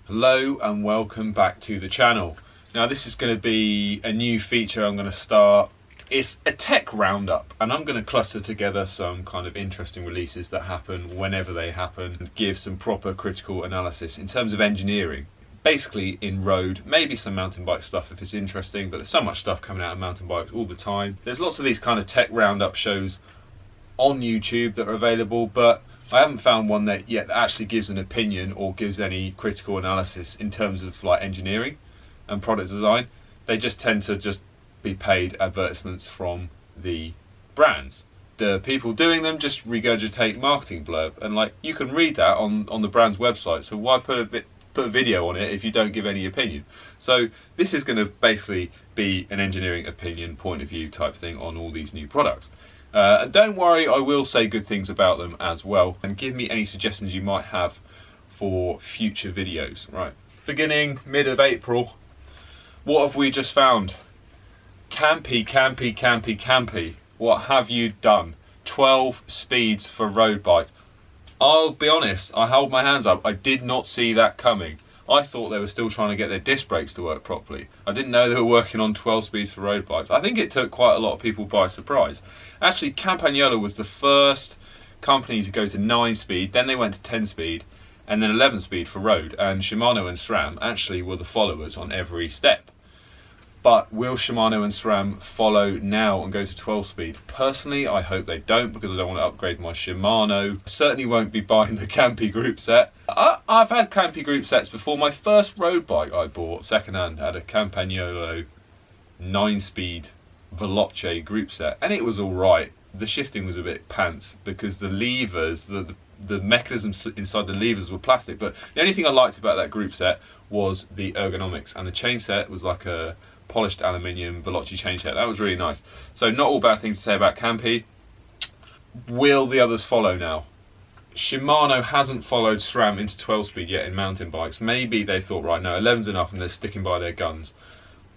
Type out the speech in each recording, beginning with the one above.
Hello and welcome back to the channel. Now this is going to be a new feature I'm going to start. It's a tech roundup and I'm going to cluster together some kind of interesting releases that happen whenever they happen and give some proper critical analysis in terms of engineering. Basically in road, maybe some mountain bike stuff if it's interesting, but there's so much stuff coming out of mountain bikes all the time. There's lots of these kind of tech roundup shows on YouTube that are available, but I haven't found one that yet that actually gives an opinion or gives any critical analysis in terms of like engineering and product design. They just tend to just be paid advertisements from the brands. The people doing them just regurgitate marketing blurb, and like you can read that on the brand's website. So why put a video on it if you don't give any opinion? So this is going to basically be an engineering opinion point of view type thing on all these new products. And don't worry, I will say good things about them as well, and give me any suggestions you might have for future videos. Right, beginning mid of April, what have we just found? Campy, what have you done? 12 speeds for road bikes. I'll be honest, I held my hands up. I did not see that coming. I thought they were still trying to get their disc brakes to work properly. I didn't know they were working on 12 speeds for road bikes. I think it took quite a lot of people by surprise. Actually, Campagnolo was the first company to go to 9 speed, then they went to 10 speed, and then 11 speed for road. And Shimano and SRAM actually were the followers on every step. But will Shimano and SRAM follow now and go to 12 speed? Personally, I hope they don't, because I don't want to upgrade my Shimano. I certainly won't be buying the Campy group set. I've had Campy group sets before. My first road bike I bought secondhand had a Campagnolo 9-speed Veloce group set, and it was all right. The shifting was a bit pants because the levers, the mechanisms inside the levers were plastic. But the only thing I liked about that group set was the ergonomics, and the chain set was like a polished aluminium Veloce chain set. That was really nice. So not all bad things to say about Campy. Will the others follow now? Shimano hasn't followed SRAM into 12 speed yet in mountain bikes. Maybe they thought, right, no, 11's enough, and they're sticking by their guns.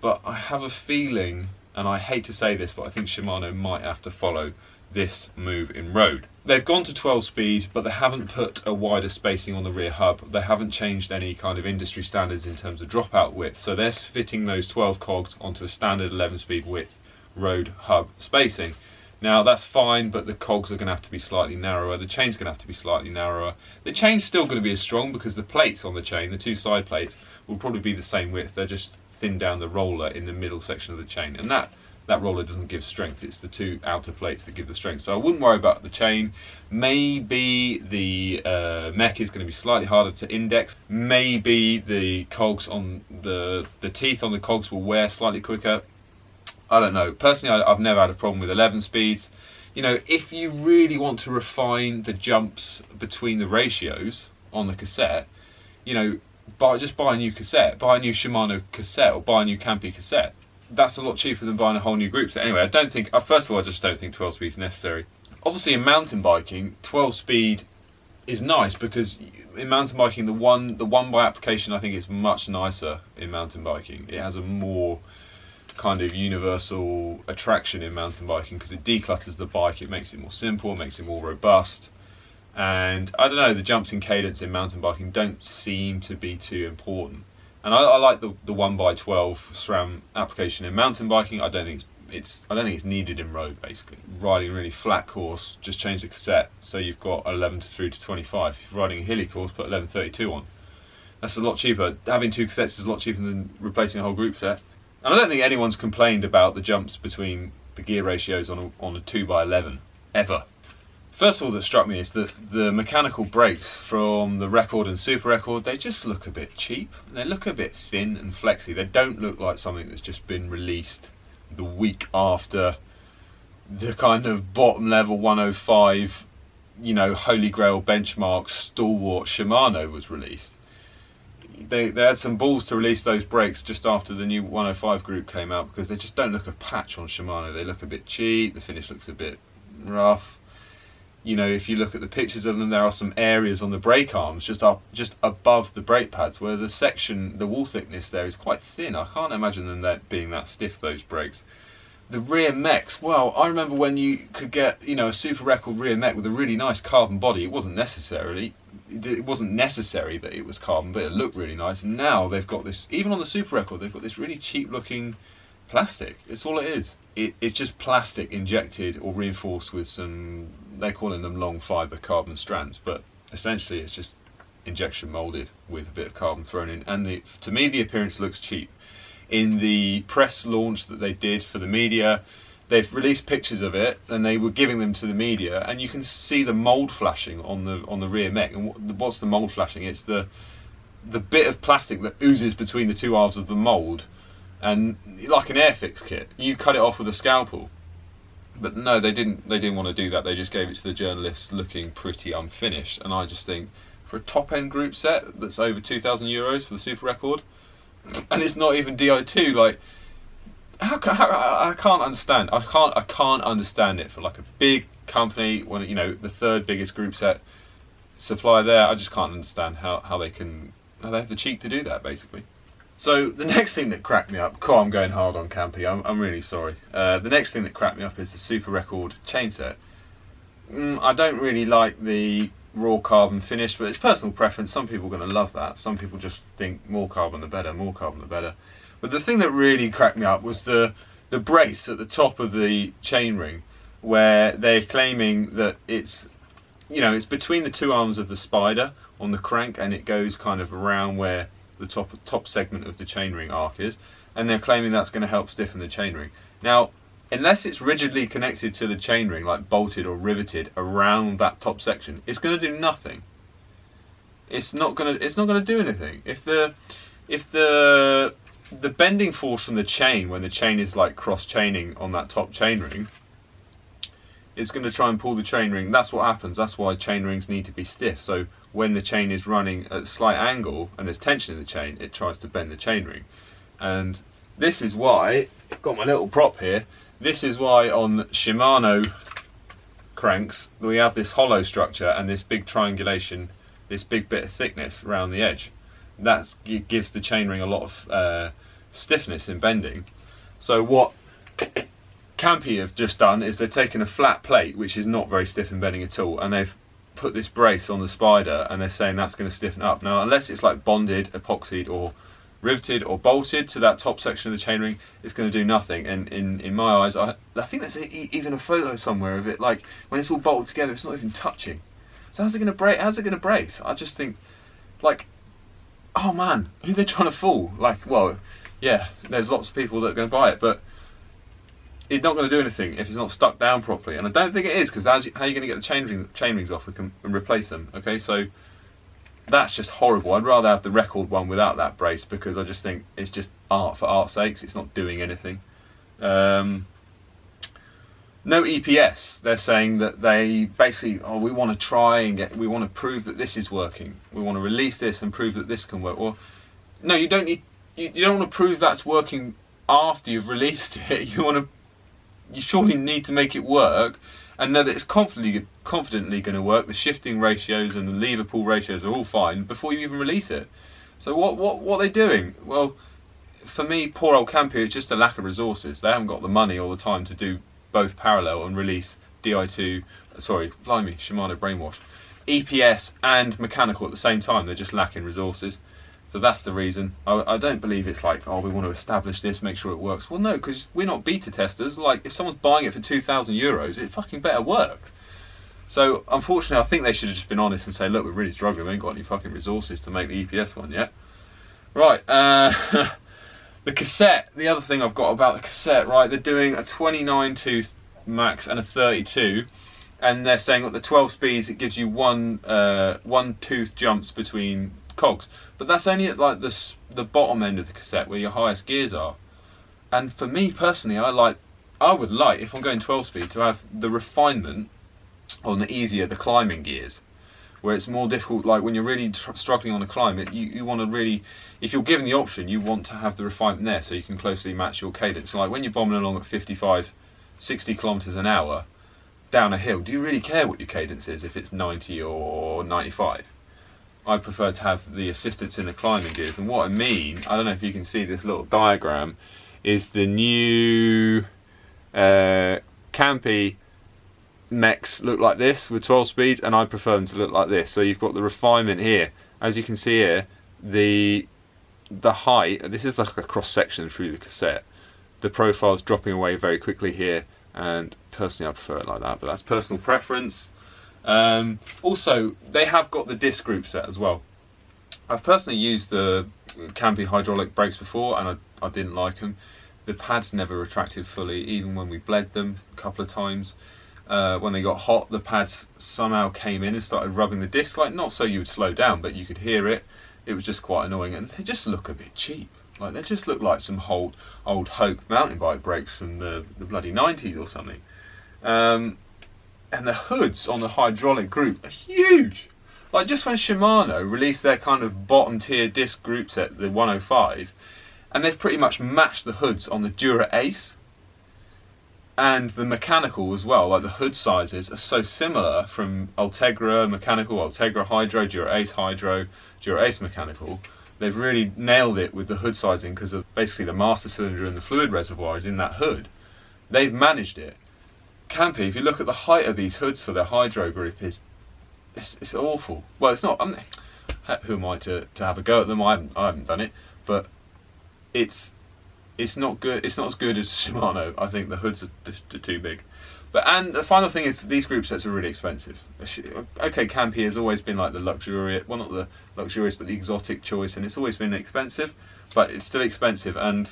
But I have a feeling, and I hate to say this, but I think Shimano might have to follow this move in road. They've gone to 12 speed, but they haven't put a wider spacing on the rear hub. They haven't changed any kind of industry standards in terms of dropout width. So they're fitting those 12 cogs onto a standard 11 speed width road hub spacing. Now that's fine, but the cogs are going to have to be slightly narrower. The chain's going to have to be slightly narrower. The chain's still going to be as strong because the plates on the chain, the two side plates, will probably be the same width. They're just thinned down the roller in the middle section of the chain, and that roller doesn't give strength. It's the two outer plates that give the strength. So I wouldn't worry about the chain. Maybe the mech is going to be slightly harder to index. Maybe the cogs on the teeth on the cogs will wear slightly quicker. I don't know. Personally, I've never had a problem with 11 speeds. You know, if you really want to refine the jumps between the ratios on the cassette, you know, just buy a new cassette, buy a new Shimano cassette, or buy a new Campy cassette. That's a lot cheaper than buying a whole new group set. Anyway, I don't think, first of all, I just don't think 12 speed is necessary. Obviously in mountain biking, 12 speed is nice because in mountain biking, the one by application, I think is much nicer in mountain biking. It has a more kind of universal attraction in mountain biking because it declutters the bike, it makes it more simple, it makes it more robust. And I don't know, the jumps in cadence in mountain biking don't seem to be too important. And I like the 1x12 SRAM application in mountain biking. I don't think it's needed in road. Basically, riding a really flat course, just change the cassette. So you've got 11 through to 25. If you're riding a hilly course, put 1132 on. That's a lot cheaper. Having two cassettes is a lot cheaper than replacing a whole group set. And I don't think anyone's complained about the jumps between the gear ratios on a 2x11 ever. First of all, that struck me is that the mechanical brakes from the Record and Super Record, they just look a bit cheap. They look a bit thin and flexy. They don't look like something that's just been released the week after the kind of bottom level 105, you know, holy grail benchmark stalwart Shimano was released. They had some balls to release those brakes just after the new 105 group came out because they just don't look a patch on Shimano. They look a bit cheap, the finish looks a bit rough. You know, if you look at the pictures of them, there are some areas on the brake arms just above the brake pads where the wall thickness there is quite thin. I can't imagine them being that stiff, those brakes. The rear mechs, well, I remember when you could get, you know, a Super Record rear mech with a really nice carbon body. It wasn't necessarily it wasn't necessary that it was carbon, but it looked really nice. And now they've got this, even on the Super Record, they've got this really cheap looking plastic. It's all it is. It's just plastic injected or reinforced with some, they're calling them long fibre carbon strands, but essentially it's just injection moulded with a bit of carbon thrown in. And to me, the appearance looks cheap. In the press launch that they did for the media, they've released pictures of it, and they were giving them to the media, and you can see the mould flashing on the rear mech. And what's the mould flashing? It's the bit of plastic that oozes between the two halves of the mould, and like an Airfix kit, you cut it off with a scalpel. But no, they didn't want to do that. They just gave it to the journalists looking pretty unfinished. And I just think, for a top end group set that's over €2,000 for the Super Record, and it's not even Di2, like, I can't understand. I can't understand it for like a big company, when, you know, the third biggest group set supplier there. I just can't understand how they have the cheek to do that, basically. So the next thing that cracked me up, I'm going hard on Campy, I'm really sorry. The next thing that cracked me up is the Super Record chain set. I don't really like the raw carbon finish, but it's personal preference. Some people are going to love that. Some people just think more carbon the better, more carbon the better. But the thing that really cracked me up was the brace at the top of the chainring, where they're claiming that it's, you know, it's between the two arms of the Spider on the crank, and it goes kind of around where the top segment of the chainring arc is, and they're claiming that's going to help stiffen the chainring. Now, unless it's rigidly connected to the chainring, like bolted or riveted around that top section, it's going to do nothing. It's not going to do anything. If the bending force from the chain, when the chain is like cross chaining on that top chainring, it's going to try and pull the chainring. That's what happens. That's why chainrings need to be stiff. So when the chain is running at a slight angle and there's tension in the chain, it tries to bend the chainring. And this is why, I've got my little prop here, this is why on Shimano cranks we have this hollow structure and this big triangulation, this big bit of thickness around the edge. That gives the chainring a lot of stiffness in bending. So what Campy have just done is they've taken a flat plate, which is not very stiff in bending at all, and they've put this brace on the Spider, and they're saying that's going to stiffen up. Now, unless it's like bonded, epoxied, or riveted or bolted to that top section of the chainring, it's going to do nothing. And in my eyes, I think there's even a photo somewhere of it, like when it's all bolted together, it's not even touching. So how's it going to break? How's it going to brace? I just think, like, oh man, who are they trying to fool? Like, well, yeah, there's lots of people that are going to buy it, but it's not going to do anything if it's not stuck down properly. And I don't think it is, because how are you going to get the chainrings off and replace them? Okay, so that's just horrible. I'd rather have the Record one without that brace, because I just think it's just art for art's sakes. It's not doing anything. No EPS. They're saying that they basically, we want to try and we want to prove that this is working. We want to release this and prove that this can work. Well, no, you don't need. You don't want to prove that's working after you've released it. You surely need to make it work and know that it's confidently going to work. The shifting ratios and the lever pull ratios are all fine before you even release it. So what are they doing? Well, for me, poor old Campy, it's just a lack of resources. They haven't got the money or the time to do both parallel and release Di2, Shimano brainwash, EPS and mechanical at the same time. They're just lacking resources. So that's the reason. I don't believe it's like, we want to establish this, make sure it works. Well, no, because we're not beta testers. Like, if someone's buying it for €2,000, it fucking better work. So, unfortunately, I think they should have just been honest and say, look, we're really struggling. We ain't got any fucking resources to make the EPS one yet. Right, the cassette. The other thing I've got about the cassette, right, they're doing a 29 tooth max and a 32. And they're saying that the 12 speeds, it gives you one tooth jumps between cogs, but that's only at like the bottom end of the cassette where your highest gears are. And for me personally, I would like, if I'm going 12 speed, to have the refinement on the climbing gears, where it's more difficult. Like when you're really struggling on a climb, you want to really, if you're given the option, you want to have the refinement there so you can closely match your cadence. Like when you're bombing along at 55, 60 kilometers an hour down a hill, do you really care what your cadence is if it's 90 or 95? I prefer to have the assistance in the climbing gears. And what I mean, I don't know if you can see this little diagram, is the new Campy mechs look like this with 12 speeds, and I prefer them to look like this. So you've got the refinement here. As you can see here, the height, this is like a cross section through the cassette. The profile's dropping away very quickly here, and personally I prefer it like that, but that's personal preference. Also, they have got the disc group set as well. I've personally used the Campy hydraulic brakes before, and I didn't like them. The pads never retracted fully, even when we bled them a couple of times. When they got hot, the pads somehow came in and started rubbing the disc, like not so you would slow down, but you could hear it. It was just quite annoying, and they just look a bit cheap. Like they just look like some old Hope mountain bike brakes from the bloody 90s or something. And the hoods on the hydraulic group are huge. Like just when Shimano released their kind of bottom tier disc group set, the 105, and they've pretty much matched the hoods on the Dura Ace and the mechanical as well. Like the hood sizes are so similar from Ultegra mechanical, Ultegra hydro, Dura Ace hydro, Dura Ace mechanical. They've really nailed it with the hood sizing because of basically the master cylinder and the fluid reservoir is in that hood. They've managed it. Campy, if you look at the height of these hoods for their hydro group, it's awful. Well, it's not. Who am I to have a go at them? I haven't done it, but it's not good. It's not as good as Shimano. I think the hoods are too big. And the final thing is these group sets are really expensive. Okay, Campy has always been like the luxurious, well not the luxurious, but the exotic choice, and it's always been expensive, but it's still expensive. And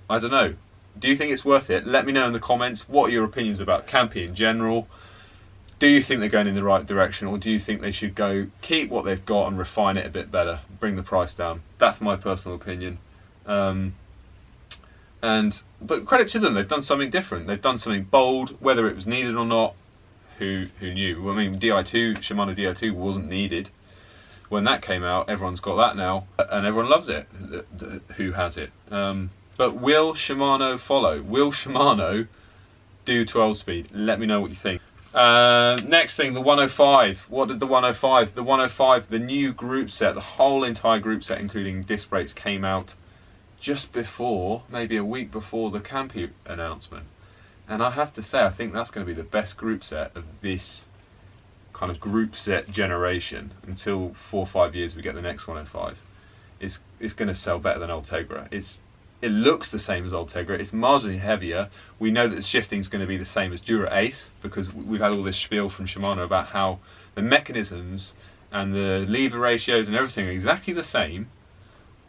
I don't know. Do you think it's worth it? Let me know in the comments. What are your opinions about Campy in general? Do you think they're going in the right direction, or do you think they should keep what they've got and refine it a bit better, bring the price down? That's my personal opinion. But credit to them, they've done something different. They've done something bold, whether it was needed or not. Who knew? Well, I mean, Shimano Di2 wasn't needed when that came out. Everyone's got that now, and everyone loves it. Who has it? But will Shimano follow? Will Shimano do 12 speed? Let me know what you think. Next thing, the 105. What did the 105? The 105, the new group set, the whole entire group set, including disc brakes, came out just before, maybe a week before the Campy announcement. And I have to say, I think that's going to be the best group set of this kind of group set generation. Until 4 or 5 years we get the next 105. It's going to sell better than Ultegra. It looks the same as Ultegra, it's marginally heavier. We know that the shifting is going to be the same as Dura Ace, because we've had all this spiel from Shimano about how the mechanisms and the lever ratios and everything are exactly the same,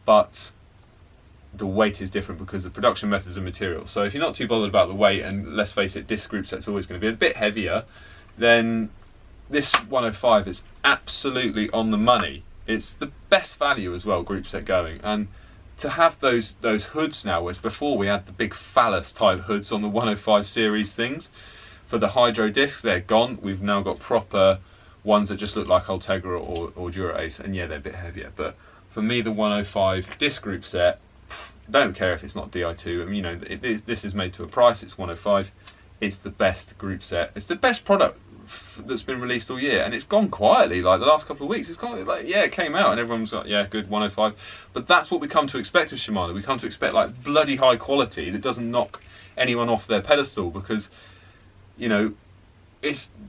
but the weight is different because the production methods and materials. So if you're not too bothered about the weight, and let's face it, disc group set's always going to be a bit heavier, then this 105 is absolutely on the money. It's the best value as well, group set going. And to have those hoods now, whereas before we had the big phallus type hoods on the 105 series things, for the hydro discs, they're gone. We've now got proper ones that just look like Ultegra or Dura Ace, and yeah, they're a bit heavier. But for me, the 105 disc group set, don't care if it's not Di2. I mean, you know, this is made to a price. It's 105. It's the best group set. It's the best product that's been released all year, and it's gone quietly. Like the last couple of weeks, it's gone like, yeah, it came out and everyone's like, yeah, good 105. But that's what we come to expect of Shimano. We come to expect like bloody high quality that doesn't knock anyone off their pedestal, because you know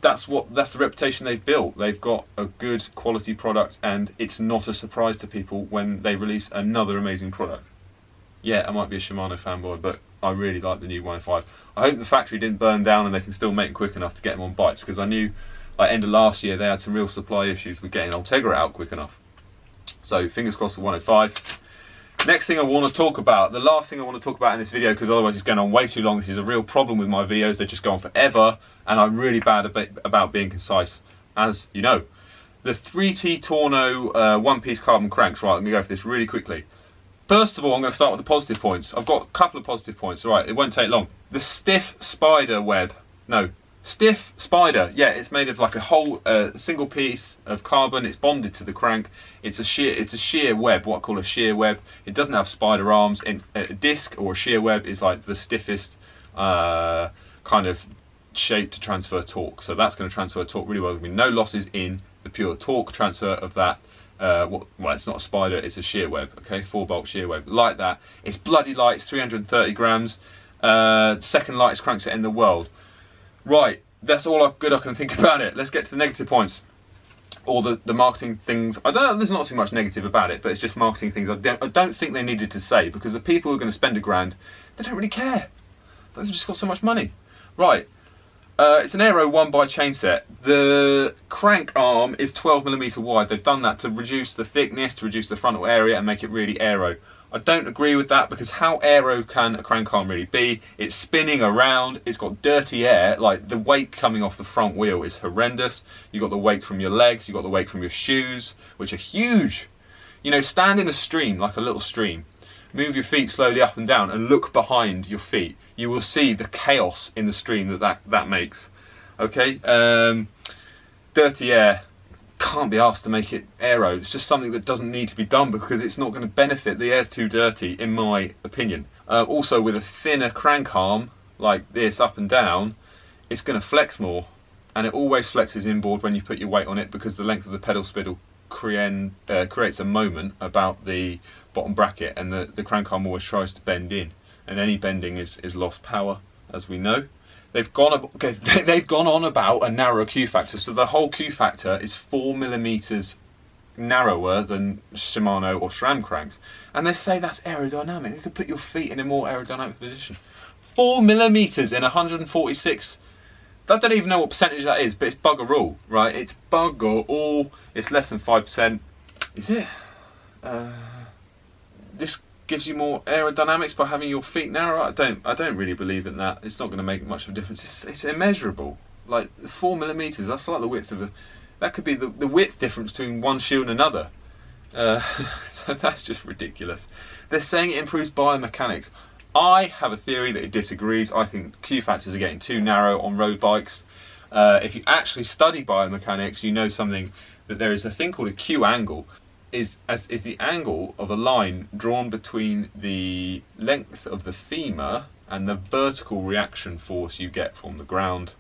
that's the reputation they've built. They've got a good quality product, and it's not a surprise to people when they release another amazing product. Yeah, I might be a Shimano fanboy, but I really like the new 105. I hope the factory didn't burn down and they can still make it quick enough to get them on bikes, because I knew, like end of last year, they had some real supply issues with getting Ultegra out quick enough. So fingers crossed for 105. Next thing I want to talk about, the last thing I want to talk about in this video, because otherwise it's going on way too long. This is a real problem with my videos. They just go on forever, and I'm really bad about being concise, as you know. The 3T Torno one-piece carbon cranks. Right, let me go for this really quickly. First of all, I'm going to start with the positive points. I've got a couple of positive points. Right, it won't take long. The stiff spider, yeah, it's made of like a whole single piece of carbon. It's bonded to the crank. It's a shear web, what I call a shear web. It doesn't have spider arms. A disc or a shear web is like the stiffest kind of shape to transfer torque. So that's going to transfer torque really well. There's going to be no losses in the pure torque transfer of that. Well, it's not a spider, it's a shear web, okay, 4-bolt shear web, like that. It's bloody light, it's 330 grams, second lightest crankset in the world. Right, that's all good I can think about it. Let's get to the negative points. Or the marketing things. I don't know, there's not too much negative about it, but it's just marketing things I don't think they needed to say, because the people who are going to spend £1,000, they don't really care. They've just got so much money. Right, it's an Aero 1x chain set. The crank arm is 12mm wide. They've done that to reduce the thickness, to reduce the frontal area and make it really aero. I don't agree with that, because how aero can a crank arm really be? It's spinning around, it's got dirty air, like the weight coming off the front wheel is horrendous. You've got the weight from your legs, you've got the weight from your shoes, which are huge. You know, stand in a stream, like a little stream, move your feet slowly up and down and look behind your feet. You will see the chaos in the stream that makes. Okay, dirty air. Can't be asked to make it aero. It's just something that doesn't need to be done, because it's not going to benefit. The air's too dirty, in my opinion. Also, with a thinner crank arm like this up and down, it's going to flex more, and it always flexes inboard when you put your weight on it, because the length of the pedal spindle creates a moment about the bottom bracket, and the crank arm always tries to bend in, and any bending is lost power, as we know. They've gone on about a narrow Q factor, so the whole Q factor is 4mm narrower than Shimano or SRAM cranks, and they say that's aerodynamic. You could put your feet in a more aerodynamic position. 4mm in 146. I don't even know what percentage that is, but it's bugger all, right? It's bugger all. It's less than 5%. Is it? This gives you more aerodynamics by having your feet narrow. I don't really believe in that. It's not going to make much of a difference. It's immeasurable. Like 4mm, that's like the width of that could be the width difference between one shoe and another. So that's just ridiculous. They're saying it improves biomechanics. I have a theory that it disagrees. I think Q factors are getting too narrow on road bikes. If you actually study biomechanics, you know something, that there is a thing called a Q angle. Is the angle of a line drawn between the length of the femur and the vertical reaction force you get from the ground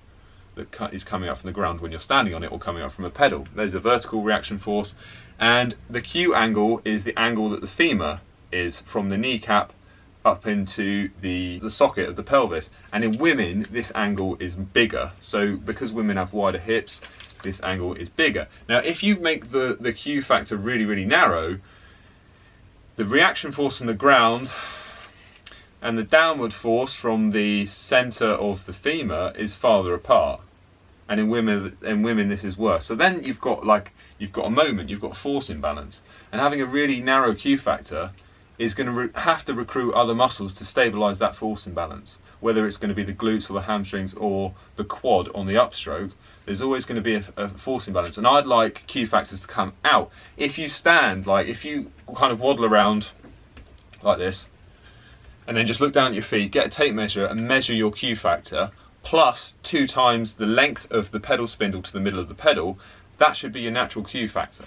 that is coming up from the ground when you're standing on it, or coming up from a pedal. There's a vertical reaction force, and the Q angle is the angle that the femur is from the kneecap up into the socket of the pelvis. And in women, this angle is bigger. So because women have wider hips, this angle is bigger. Now, if you make the Q factor really, really narrow, the reaction force from the ground and the downward force from the center of the femur is farther apart. And in women this is worse. So then you've got a moment, you've got a force imbalance. And having a really narrow Q factor is going to have to recruit other muscles to stabilize that force imbalance. Whether it's going to be the glutes or the hamstrings or the quad on the upstroke, there's always going to be a force imbalance. And I'd like Q factors to come out. If you stand, like if you kind of waddle around like this, and then just look down at your feet, get a tape measure and measure your Q factor, plus 2 times the length of the pedal spindle to the middle of the pedal, that should be your natural Q factor.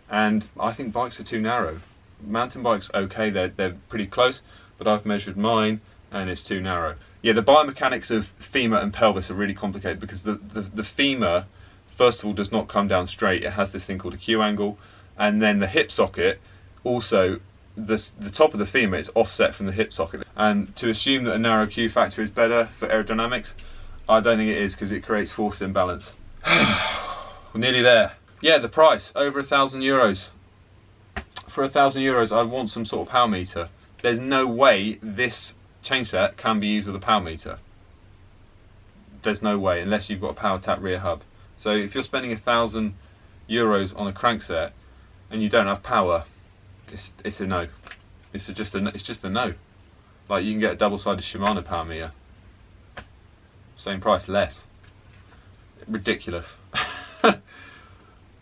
And I think bikes are too narrow. Mountain bikes, okay, they're pretty close, but I've measured mine and it's too narrow. Yeah, the biomechanics of femur and pelvis are really complicated, because the femur, first of all, does not come down straight. It has this thing called a Q angle, and then the hip socket, also the top of the femur is offset from the hip socket. And to assume that a narrow Q factor is better for aerodynamics, I don't think it is, because it creates force imbalance. We're nearly there. Yeah, the price, over €1,000. For €1,000, I want some sort of power meter. There's no way this chain set can be used with a power meter. There's no way, unless you've got a power tap rear hub. So if you're spending €1,000 on a crank set and you don't have power, it's a no. It's just a no. Like, you can get a double-sided Shimano power meter, same price, less. Ridiculous.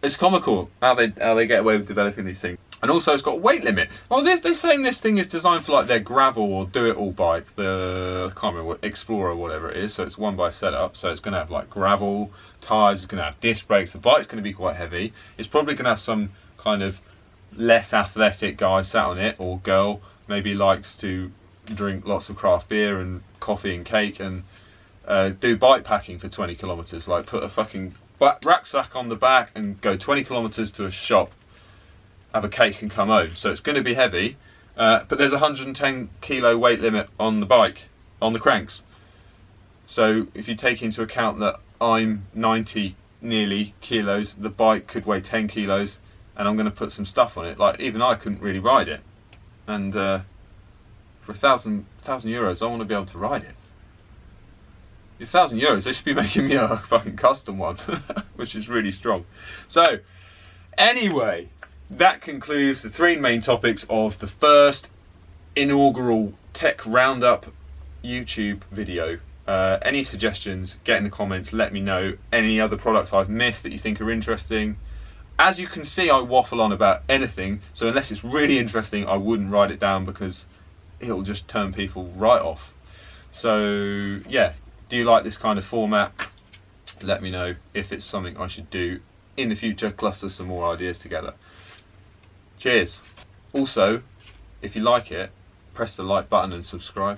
It's comical how they get away with developing these things. And also, it's got a weight limit. Well, they're saying this thing is designed for like their gravel or do-it-all bike, I can't remember what, Explorer or whatever it is. So it's one by setup. So it's going to have like gravel tyres. It's going to have disc brakes. The bike's going to be quite heavy. It's probably going to have some kind of less athletic guy sat on it, or girl, maybe likes to drink lots of craft beer and coffee and cake and do bike packing for 20 kilometres. Like, put a fucking rucksack on the back and go 20 kilometres to a shop, have a cake and come home. So it's going to be heavy, but there's a 110 kilo weight limit on the bike, on the cranks. So if you take into account that I'm 90 nearly kilos, the bike could weigh 10 kilos, and I'm going to put some stuff on it, like even I couldn't really ride it. And for €1,000 euros, I want to be able to ride it. €1,000, they should be making me a fucking custom one, which is really strong. So anyway, that concludes the 3 main topics of the first inaugural Tech Roundup YouTube video. Any suggestions, get in the comments, let me know. Any other products I've missed that you think are interesting. As you can see, I waffle on about anything, so unless it's really interesting, I wouldn't write it down because it'll just turn people right off. So yeah, do you like this kind of format? Let me know if it's something I should do in the future, cluster some more ideas together. Cheers. Also, if you like it, press the like button and subscribe.